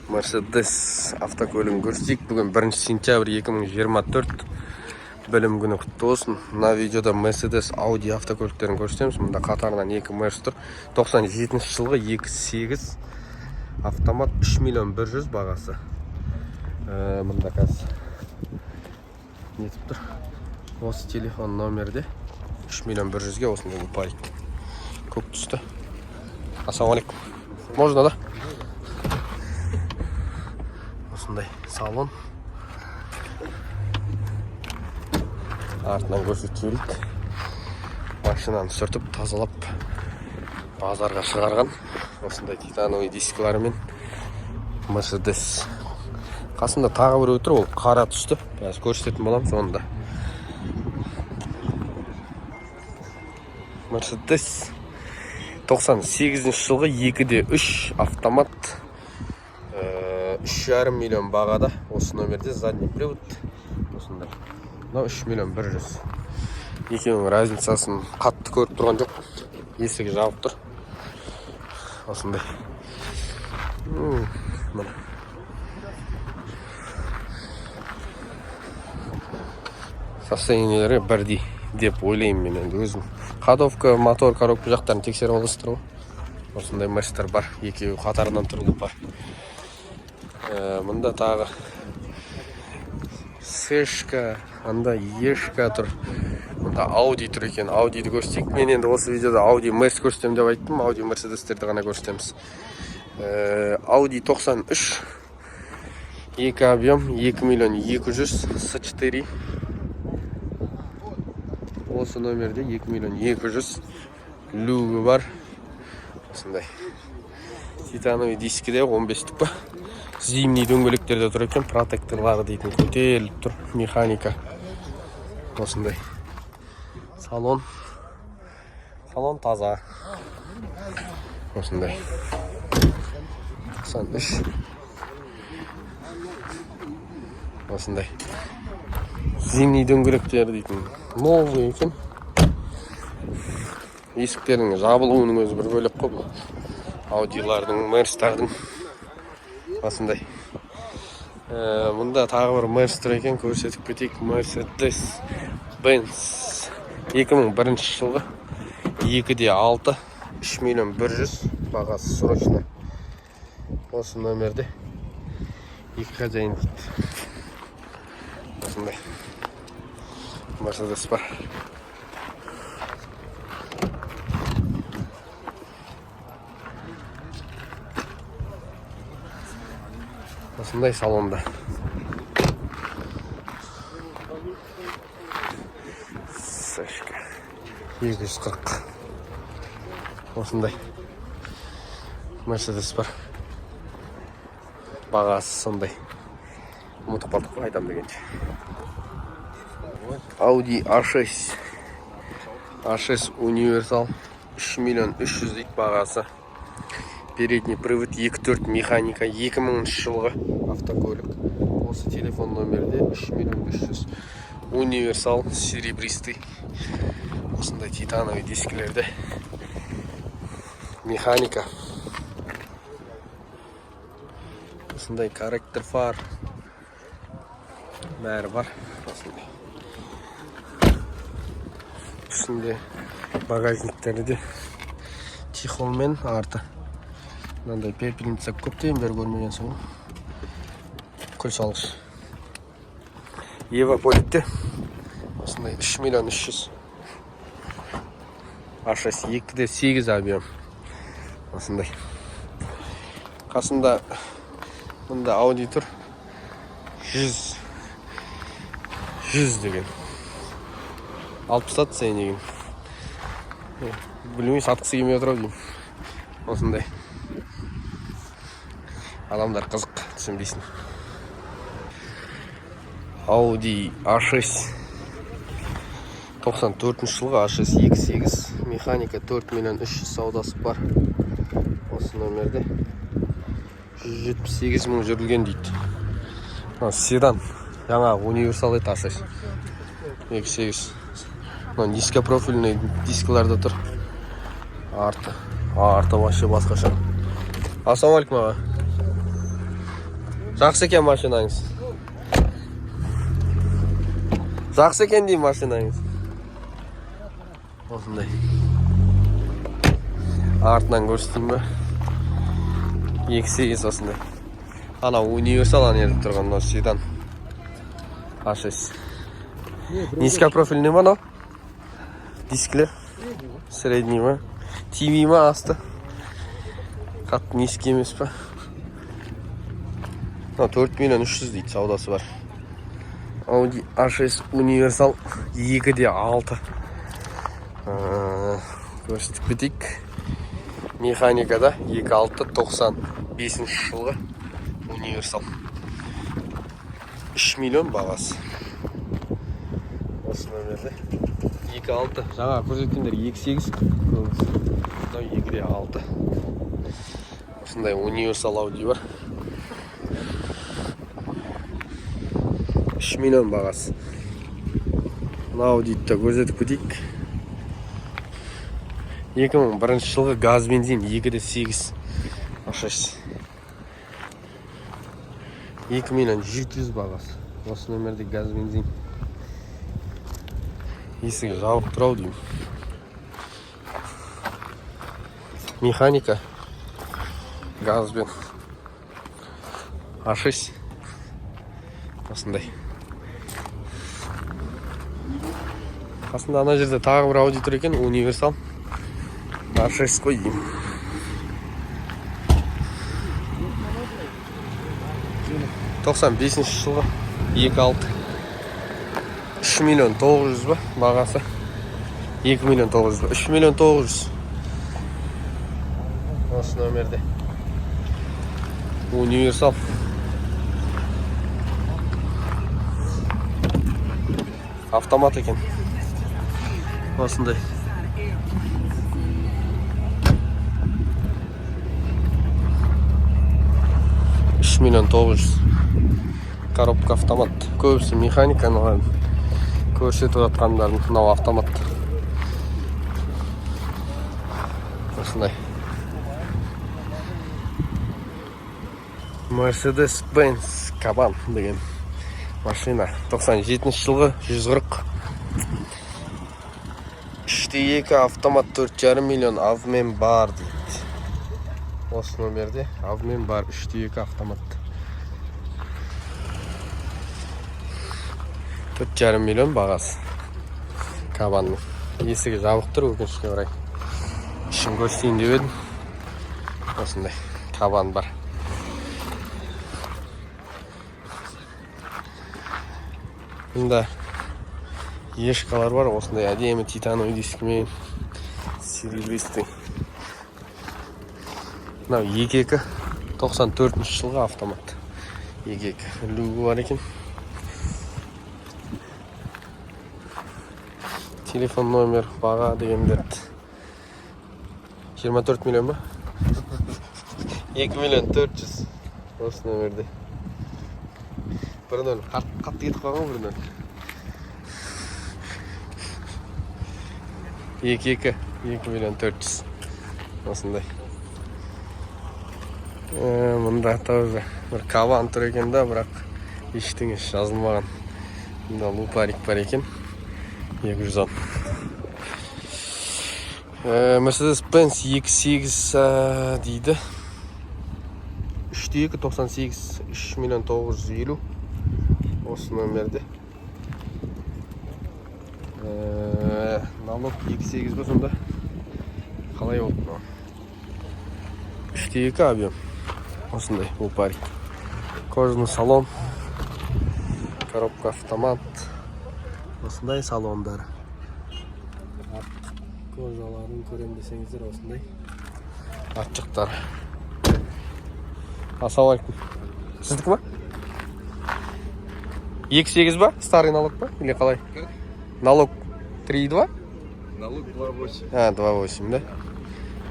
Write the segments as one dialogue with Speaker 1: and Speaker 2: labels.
Speaker 1: Mercedes автокөлігін көрсетейік. Бүгін 1 сентябрь 2024 білім күні құтты болсын. Мына видеода Mercedes Audi автокөліктерін көрсетеміз. Мұнда қатарынан 2 Mercedes тұр. 97 жылғы 2.8 автомат 3 миллион 100 бағасы. Мұнда қазір нетіп тұр. Осы телефон номерде 3 миллион 100-ге осындай ұпай. Көк түсті. Ассалаумалейкум. Можно, да? Осындай салон. Артынан көрсетейік. Машинаны сүртіп, тазалап, базарға шығарған. Осындай титановый дискларымен Mercedes. Қасында тағы бір өтір, ол қара түсті. Қазір көрсететін болам сонда. Mercedes 98 жылғы 2.3 автомат 3,5 миллион бағада. Осы номерде задний привод. Осындай. Мынау 3 миллион 100. Екеуінің разницасын қатты көріп тұрған жоқ. Есігі жабық тұр. Осындай. Мына. Состояниелері бірдей деп ойлаймын мен енді өзім. Ходовка, мотор, коробка жақтарын тексеріп аласыздар ғой. Осындай Mercedes бар. Екеуі қатарынан тұрылып бар. Мұнда тағы Сэшка, анда Ешка тұр. Мұнда Audi тұр екен. Audi'ді көрсетейік. Мен енді осы видеода Audi Mercedes көрсетем деп айттым. Audi Mercedesтерді ғана көрсетеміз. Audi 93 2 объем 2 миллион 200 S4. Осы номерде 2 миллион 200 люгі бар. Осындай. Титановый дискіде 15 па. Зимний дөңгелектерде тұр екен. Протекторлары дейтін көтеріліп тұр. Механика. Осындай. Салон таза. Осындай. 93. Осындай. Зимний дөңгелектер дейтін новый екен. Есіктердің жабылуының өзі бір бөлек қой. Audilардың, Mercedes'тердің. Осындай. Мұнда тағы бір Mercedes екен, көрсетіп кетейік. Mercedes Benz 2001 жылғы 2.6 3 миллион 100 бағасы срочно. Осы номерде екі хозяин дейді. Осындай Mercedes бар. Осындай салонда. Сэшка 240. Осындай Mercedes бар. Бағасы сондай. Ұмытып қалдық айтам дегенше. Audi A6 универсал 3 миллион 300 дейді бағасы. Передний привод 2.4 механика 2000 жылғы автокөлік. Осы телефон номерде 3 миллион 500. Универсал серебристый. Осындай титановый дискілерде. Механика. Осындай корректор фар. Бәрі бар. Осындай. Үстінде багажниктері чехолмен арты. Мынандай пепельница көптен бері көрмеген соң. Күл салғыш. Ева политте. Осындай 3 миллион 300. A6 2.8 объем. Осындай. Қасында мұнда Audi тұр. 100 деген. 60 сатсайын деген. Білмей сатқысы келмей отырау деймін. Осындай. Адамдар қызық, түсінбейсің. Audi A6 94 жылғы A6 2.8 механика 4 миллион 300 саудасы бар. Осы номерде 178 мың жүрілген дейді. Седан. Жаңа универсал ет A6 2.8. Низкопрофильный дискларда тұр. Арты вообще басқаша. Ассалаумалейкум аға. Жақсы екен машинаңыз. Жақсы екен деймін машинаңыз. Осындай. Артынан көрсетейін ба? 2.8 осындай. Ана универсал ана тұрған осы седан. А6. Низкопрофильный ма, но? Дисклер. Средний ма? TV ма асты? Қатты низкий емес па? 4.300.000 дейді, саудасы бар. Audi A6 универсал 2.6. Көрсетіп кетейік. Механикада 2.6.95 жылғы универсал. 3 миллион бағасы. Осы нөмірді 2.6. Жаңа көрсеткендер 2.8. 2.6. Осындай универсал Audi бар. 3 миллион бағасы. Audi-ді көрсетіп кетейік. 2001 жылғы газ бензин 2.8 A6. 2 миллион 700 бағасы. Осы нөмірде газ бензин. Есігі жауып тұрау деймін. Механика. Газбен. A6. Осындай. Қасында ана жерде тағы бір Audi тұр екен, универсал. A6 қой деймін. Тоқсан бесінші жылғы 2.6. 3 миллион 900 ба бағасы? 2 миллион 900 ба? 3 миллион 900. Осы нөмерде. Универсал. Автомат екен. Осындай. Миллион 900. Коробка автомат. Көбісі механика, көрсетіп жатқандардың мынау автомат. Осындай. Mercedes-Benz Кабан деген машина. 97 жылғы 140. 3.2 автомат 4,5 миллион авмен бар дейді. Осы нөмерде авмен бар 3.2 автомат. 4,5 миллион бағасы. Кабанның. Есігі жабық тұр, өкінішке орай. Ішін көрсетейін деп едім. Осындай. Кабан бар. Мұнда ешқалар бар. Осындай әдемі титановый дискімен. Серебристый. Мынау 2.2 94 жылғы автомат. 2.2 люгі бар екен. Телефон номер баға дегендерді. 24 миллион ба? 2 миллион 400. Осы нөмерде. Бір нөл. Қатты кетіп қалған бір нөл. 2.2 2 миллион 400. Осындай. Мұнда тоже бір кабан тұр екен да, бірақ ештеңе жазылмаған. Мұнда лупарик бар екен. 210. Mercedes-Benz 2.8 дейді. 3.2 98 3 миллион 950. Осы нөмерде. Налог 2.8 ба сонда? Қалай болды мынау? 3.2 объем. Осындай лупарик. Кожаный салон. Коробка автомат. Осындай салондары. Кожаларын көрем десеңіздер осындай. Артчықтар. Ассалаумалейкум. Сіздікі ма? 2.8 ба? Старый налог ба? Или қалай? Налог 3.2?
Speaker 2: Налог 2.8.
Speaker 1: 2.8, да?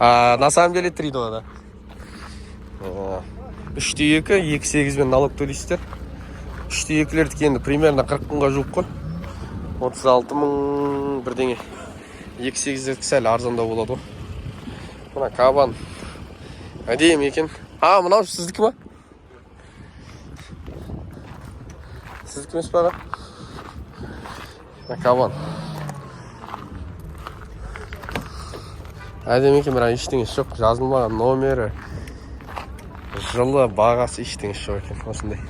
Speaker 1: А на самом деле 3.2, да? 3.2, 2.8 мен налог төлейсіздер. 3.2-лердікі енді примерно 40 мыңға жуық қой. 36 мың бірдеңе. 2.8-лердікі сәл арзандау болады ғой. Мына кабан әдемі екен. Мынау сіздікі ма? Sizdiki емес пе аға? Кабан. Әдемі екен, бірақ ештеңесі жоқ. Жазылмаған номері, жылы, бағасы ештеңесі жоқ екен осындай.